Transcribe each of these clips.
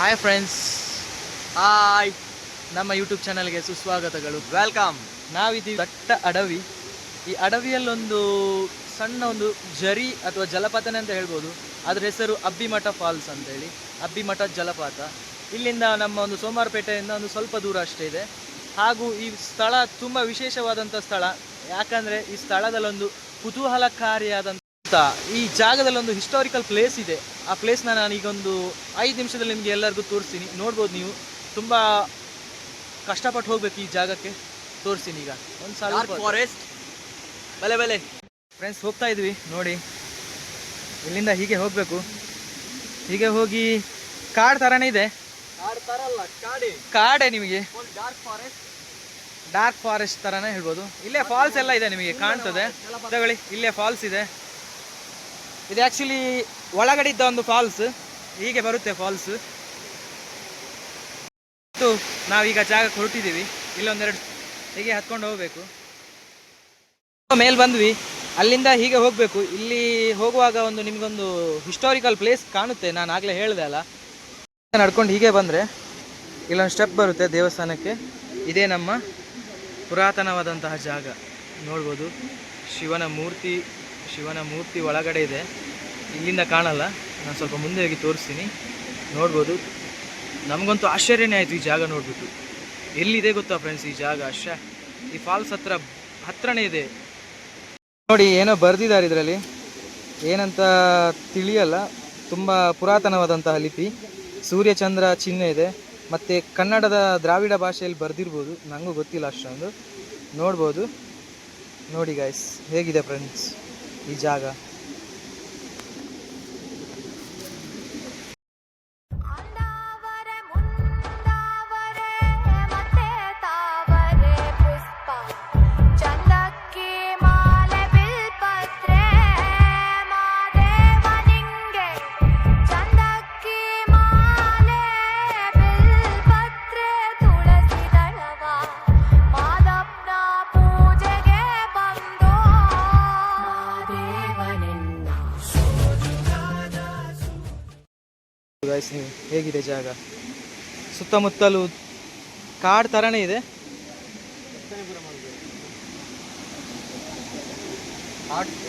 Hi friends, hi, ನಮ್ಮ YouTube ಚಾನಲ್ಗೆ ಸುಸ್ವಾಗತಗಳು. Welcome. ನಾವಿದ್ದೀವಿ ದಟ್ಟ ಅಡವಿ. ಈ ಅಡವಿಯಲ್ಲೊಂದು ಸಣ್ಣ ಒಂದು ಜರಿ ಅಥವಾ ಜಲಪಾತನೇ ಅಂತ ಹೇಳ್ಬೋದು. ಅದರ ಹೆಸರು ಅಬ್ಬಿಮಠ ಫಾಲ್ಸ್ ಅಂತೇಳಿ, ಅಬ್ಬಿಮಠ ಜಲಪಾತ. ಇಲ್ಲಿಂದ ನಮ್ಮ ಒಂದು ಸೋಮವಾರಪೇಟೆಯಿಂದ ಒಂದು ಸ್ವಲ್ಪ ದೂರ ಅಷ್ಟೇ ಇದೆ. ಹಾಗೂ ಈ ಸ್ಥಳ ತುಂಬ ವಿಶೇಷವಾದಂಥ ಸ್ಥಳ. ಯಾಕಂದರೆ ಈ ಸ್ಥಳದಲ್ಲೊಂದು ಕುತೂಹಲಕಾರಿಯಾದಂಥ, ಈ ಜಾಗದಲ್ಲೊಂದು ಹಿಸ್ಟಾರಿಕಲ್ ಪ್ಲೇಸ್ ಇದೆ. ಆ ಪ್ಲೇಸ್ನ ನಾನೀಗೊಂದು 5 ನಿಮಿಷದಲ್ಲಿ ನಿಮಗೆ ಎಲ್ಲರಿಗೂ ತೋರಿಸ್ತೀನಿ. ನೋಡ್ಬೋದು ನೀವು, ತುಂಬ ಕಷ್ಟಪಟ್ಟು ಹೋಗ್ಬೇಕು ಈ ಜಾಗಕ್ಕೆ. ತೋರಿಸ್ತೀನಿ ಈಗ ಒಂದು ಸ್ವಲ್ಪ ಫಾರೆಸ್ಟ್ ಬಲೆ ಬಲೆ. ಫ್ರೆಂಡ್ಸ್, ಹೋಗ್ತಾ ಇದ್ವಿ ನೋಡಿ. ಇಲ್ಲಿಂದ ಹೀಗೆ ಹೋಗಬೇಕು. ಹೀಗೆ ಹೋಗಿ ಕಾಡು ಥರನೇ ಇದೆ. ಕಾಡೇ ನಿಮಗೆ ಡಾರ್ಕ್ ಫಾರೆಸ್ಟ್ ಥರನೇ ಹೇಳ್ಬೋದು. ಇಲ್ಲೇ ಫಾಲ್ಸ್ ಎಲ್ಲ ಇದೆ, ನಿಮಗೆ ಕಾಣ್ತದೆ. ತಗೊಳ್ಳಿ, ಇಲ್ಲೇ ಫಾಲ್ಸ್ ಇದೆ. ಇದು ಆ್ಯಕ್ಚುಲಿ ಒಳಗಡೆ ಇದ್ದ ಒಂದು ಫಾಲ್ಸ್. ಹೀಗೆ ಬರುತ್ತೆ ಫಾಲ್ಸ್. ನಾವೀಗ ಜಾಗಕ್ಕೆ ಹೊರಟಿದ್ದೀವಿ. ಇಲ್ಲೊಂದೆರಡು ಹೀಗೆ ಹತ್ಕೊಂಡು ಹೋಗಬೇಕು. ಮೇಲೆ ಬಂದ್ವಿ, ಅಲ್ಲಿಂದ ಹೀಗೆ ಹೋಗಬೇಕು. ಇಲ್ಲಿ ಹೋಗುವಾಗ ಒಂದು ನಿಮಗೊಂದು ಹಿಸ್ಟಾರಿಕಲ್ ಪ್ಲೇಸ್ ಕಾಣುತ್ತೆ. ನಾನು ಆಗಲೇ ಹೇಳಿದೆ ಅಲ್ಲ. ನಡ್ಕೊಂಡು ಹೀಗೆ ಬಂದರೆ ಇಲ್ಲೊಂದು ಸ್ಟೆಪ್ ಬರುತ್ತೆ ದೇವಸ್ಥಾನಕ್ಕೆ. ಇದೇ ನಮ್ಮ ಪುರಾತನವಾದಂತಹ ಜಾಗ. ನೋಡ್ಬೋದು, ಶಿವನ ಮೂರ್ತಿ ಒಳಗಡೆ ಇದೆ. ಇಲ್ಲಿಂದ ಕಾಣಲ್ಲ, ನಾನು ಸ್ವಲ್ಪ ಮುಂದೆ ಹೋಗಿ ತೋರಿಸ್ತೀನಿ. ನೋಡ್ಬೋದು, ನಮಗಂತೂ ಆಶ್ಚರ್ಯನೇ ಆಯಿತು ಈ ಜಾಗ ನೋಡಿಬಿಟ್ಟು. ಎಲ್ಲಿದೆ ಗೊತ್ತಾ ಫ್ರೆಂಡ್ಸ್ ಈ ಜಾಗ? ಈ ಫಾಲ್ಸ್ ಹತ್ರನೇ ಇದೆ ನೋಡಿ. ಏನೋ ಬರೆದಿದ್ದಾರೆ ಇದರಲ್ಲಿ, ಏನಂತ ತಿಳಿಯಲ್ಲ. ತುಂಬ ಪುರಾತನವಾದಂತಹ ಲಿಪಿ, ಸೂರ್ಯಚಂದ್ರ ಚಿಹ್ನೆ ಇದೆ. ಮತ್ತು ಕನ್ನಡದ ದ್ರಾವಿಡ ಭಾಷೆಯಲ್ಲಿ ಬರೆದಿರ್ಬೋದು, ನನಗೂ ಗೊತ್ತಿಲ್ಲ ಅಷ್ಟೊಂದು. ನೋಡ್ಬೋದು ನೋಡಿ ಗೈಸ್, ಹೇಗಿದೆ ಫ್ರೆಂಡ್ಸ್ ಈ ಜಾಗ. ಗೈಸ್, ನೀವು ಹೇಗಿದೆ ಜಾಗ? ಸುತ್ತಮುತ್ತಲು ಕಾಡು ಥರನೇ ಇದೆ.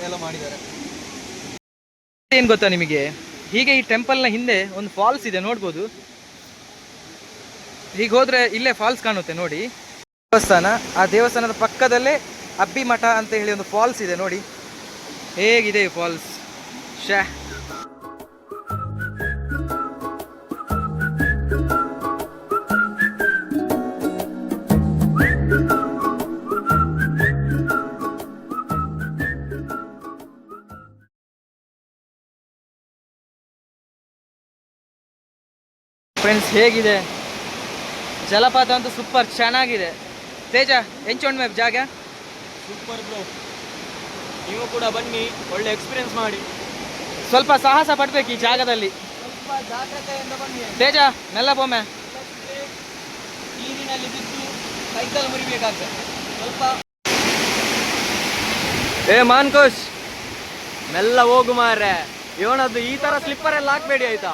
ಎಲ್ಲ ಮಾಡಿದ್ದಾರೆ. ಏನು ಗೊತ್ತಾ ನಿಮಗೆ, ಹೀಗೆ ಈ ಟೆಂಪಲ್ನ ಹಿಂದೆ ಒಂದು ಫಾಲ್ಸ್ ಇದೆ, ನೋಡ್ಬೋದು. ಹೀಗೆ ಹೋದರೆ ಇಲ್ಲೇ ಫಾಲ್ಸ್ ಕಾಣುತ್ತೆ ನೋಡಿ, ದೇವಸ್ಥಾನ. ಆ ದೇವಸ್ಥಾನದ ಪಕ್ಕದಲ್ಲೇ ಅಬ್ಬಿಮಠ ಅಂತ ಹೇಳಿ ಒಂದು ಫಾಲ್ಸ್ ಇದೆ ನೋಡಿ. ಹೇಗಿದೆ ಈ ಫಾಲ್ಸ್? ಫ್ರೆಂಡ್ಸ್, ಹೇಗಿದೆ ಜಲಪಾತ? ಅಂತೂ ಸೂಪರ್ ಚೆನ್ನಾಗಿದೆ. ತೇಜ, ಎಂಚೊಂಡ್ ಮ್ಯಾಪ್ ಜಾಗ ಸೂಪರ್ ಬ್ರೋ. ನೀವು ಕೂಡ ಬನ್ನಿ, ಒಳ್ಳೆ ಎಕ್ಸ್ಪೀರಿಯನ್ಸ್ ಮಾಡಿ. ಸ್ವಲ್ಪ ಸಾಹಸ ಪಡ್ಬೇಕು ಈ ಜಾಗದಲ್ಲಿ. ಸ್ವಲ್ಪ ಜಾಗ್ರತೆಯಿಂದ ಬನ್ನಿ. ತೇಜ, ಮೆಲ್ಲ ಬೊಮ್ಮೆ. ನೀರಿನಲ್ಲಿ ಬಿದ್ದು ಸೈಕಲ್ ಮುರಿಬೇಕಾಗ್ತದೆ ಸ್ವಲ್ಪ. ಮಾನ್ಕೋಶ್, ಮೆಲ್ಲ ಹೋಗು ಮಾರ್ರೆ. ಇವನದ್ದು ಈ ತರ ಸ್ಲಿಪ್ಪರ್ ಎಲ್ಲ ಹಾಕ್ಬೇಡಿ ಆಯ್ತಾ?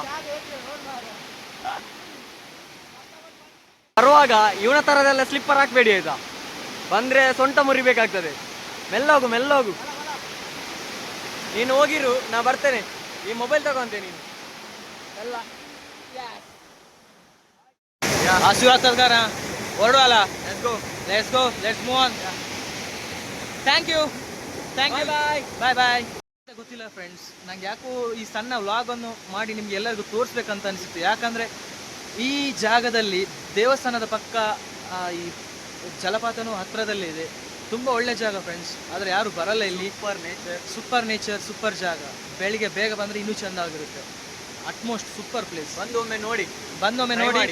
ಬರುವಾಗ ಇವನ ತರದೆಲ್ಲ ಸ್ಲಿಪ್ಪರ್ ಹಾಕ್ಬೇಡಿ ಆಯ್ತಾ? ಬಂದ್ರೆ ಸೊಂಟ ಮುರಿಬೇಕಾಗ್ತದೆ. ಮೆಲ್ಲೋಗು ಮೆಲ್ಲೋಗು. ನೀನು ಹೋಗಿರು, ನಾ ಬರ್ತೇನೆ. ಈ ಮೊಬೈಲ್ ತಗೊಂತೆ ನೀನು ಎಲ್ಲ. ಆಶೀರ್ವಾದ ಹೊರಡುವಲ್ಲ. Let's move on. Thank you. Bye. ಗೊತ್ತಿಲ್ಲ ಫ್ರೆಂಡ್ಸ್, ನಂಗೆ ಯಾಕೋ ಈ ಸಣ್ಣ ವ್ಲಾಗನ್ನು ಮಾಡಿ ನಿಮ್ಗೆ ಎಲ್ಲರಿಗೂ ತೋರಿಸ್ಬೇಕಂತ ಅನಿಸುತ್ತೆ. ಯಾಕಂದರೆ ಈ ಜಾಗದಲ್ಲಿ ದೇವಸ್ಥಾನದ ಪಕ್ಕ ಈ ಜಲಪಾತನೂ ಹತ್ತಿರದಲ್ಲೇ ಇದೆ. ತುಂಬ ಒಳ್ಳೆ ಜಾಗ ಫ್ರೆಂಡ್ಸ್, ಆದರೆ ಯಾರು ಬರಲ್ಲ ಇಲ್ಲಿ. ಸೂಪರ್ ನೇಚರ್, ಸೂಪರ್ ಜಾಗ. ಬೆಳಿಗ್ಗೆ ಬೇಗ ಬಂದರೆ ಇನ್ನೂ ಚೆಂದ ಆಗಿರುತ್ತೆ. Utmost super place. ಬಂದೊಮ್ಮೆ ನೋಡಿ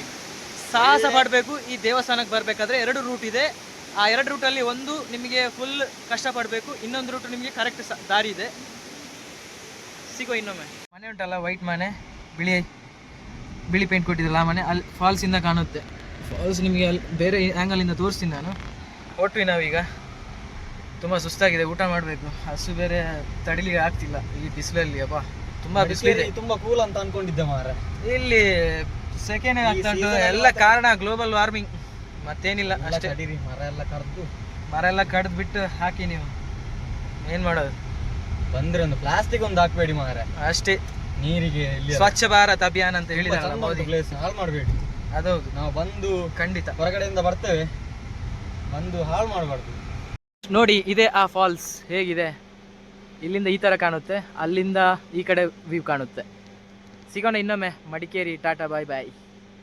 ಸಾಹಸ ಪಡಬೇಕು. ಈ ದೇವಸ್ಥಾನಕ್ಕೆ ಬರಬೇಕಾದ್ರೆ 2 ರೂಟ್ ಇದೆ. ಆ 2 ರೂಟಲ್ಲಿ ಒಂದು ನಿಮಗೆ ಫುಲ್ ಕಷ್ಟಪಡಬೇಕು, ಇನ್ನೊಂದು ರೂಟ್ ನಿಮಗೆ ಕರೆಕ್ಟ್ ದಾರಿ ಇದೆ. ಸಿಗೋ ಇನ್ನೊಮ್ಮೆ. ಮನೆ ಉಂಟಲ್ಲ, ವೈಟ್ ಮನೆ, ಬಿಳಿ ಪೇಂಟ್ ಕೊಟ್ಟಿದ್ದಲ್ಲ ಆ ಮನೆ, ಅಲ್ಲಿ ಫಾಲ್ಸಿಂದ ಕಾಣುತ್ತೆ. ಫಾಲ್ಸ್ ನಿಮಗೆ ಅಲ್ಲಿ ಬೇರೆ ಆ್ಯಂಗಲಿಂದ ತೋರಿಸ್ತೀನಿ ನಾನು. ಹೊರಟ್ವಿ ನಾವೀಗ. ತುಂಬ ಸುಸ್ತಾಗಿದೆ, ಊಟ ಮಾಡಬೇಕು. ಹಸು ಬೇರೆ ತಡಿಲಿಕ್ಕೆ ಆಗ್ತಿಲ್ಲ ಈ ಬಿಸಿಲಲ್ಲಿ. ಅಪ್ಪ ತುಂಬ ಬಿಸಿಲಿದೆ. ತುಂಬ ಕೂಲ್ ಅಂತ ಅನ್ಕೊಂಡಿದ್ದೆ ಮಾರ. ಇಲ್ಲಿ ಸೆಕೆಂಡ್ ಆಗ್ತಾ ಉಂಟು. ಎಲ್ಲ ಕಾರಣ ಗ್ಲೋಬಲ್ ವಾರ್ಮಿಂಗ್, ಮತ್ತೇನಿಲ್ಲ ಅಷ್ಟೇ. ಮರ ಎಲ್ಲ ಕಡ್ದು ಬಿಟ್ಟು ಹಾಕಿ ನೀವು ಏನ್ ಮಾಡೋದು. ಬಂದ್ರೆ ಒಂದು ಪ್ಲಾಸ್ಟಿಕ್ ಒಂದು ಹಾಕ್ಬೇಡಿ ಮಾರ್ರೆ ಅಷ್ಟೇ. ನೀರಿಗೆ ಸ್ವಚ್ಛ ಭಾರತ್ ಅಭಿಯಾನ ಅಂತ ಹೇಳಿದಾರಲ್ಲ ಮೋದಿ, ಪ್ಲೇಸ್ ಹಾಳು ಮಾಡಬೇಡಿ. ಅದೌದು, ನಾವು ಬಂದು ಖಂಡಿತ ಹೊರಗಡೆಯಿಂದ ಬರ್ತೇವೆ, ಬಂದು ಹಾಳು ಮಾಡಬಾರ್ದು. ನೋಡಿ ಇದೇ ಆ ಫಾಲ್ಸ್. ಹೇಗಿದೆ, ಇಲ್ಲಿಂದ ಈ ಥರ ಕಾಣುತ್ತೆ, ಅಲ್ಲಿಂದ ಈ ಕಡೆ ವ್ಯೂ ಕಾಣುತ್ತೆ. ಸಿಗೋಣ ಇನ್ನೊಮ್ಮೆ. ಮಡಿಕೇರಿ, ಟಾಟಾ, ಬಾಯ್ ಬಾಯ್.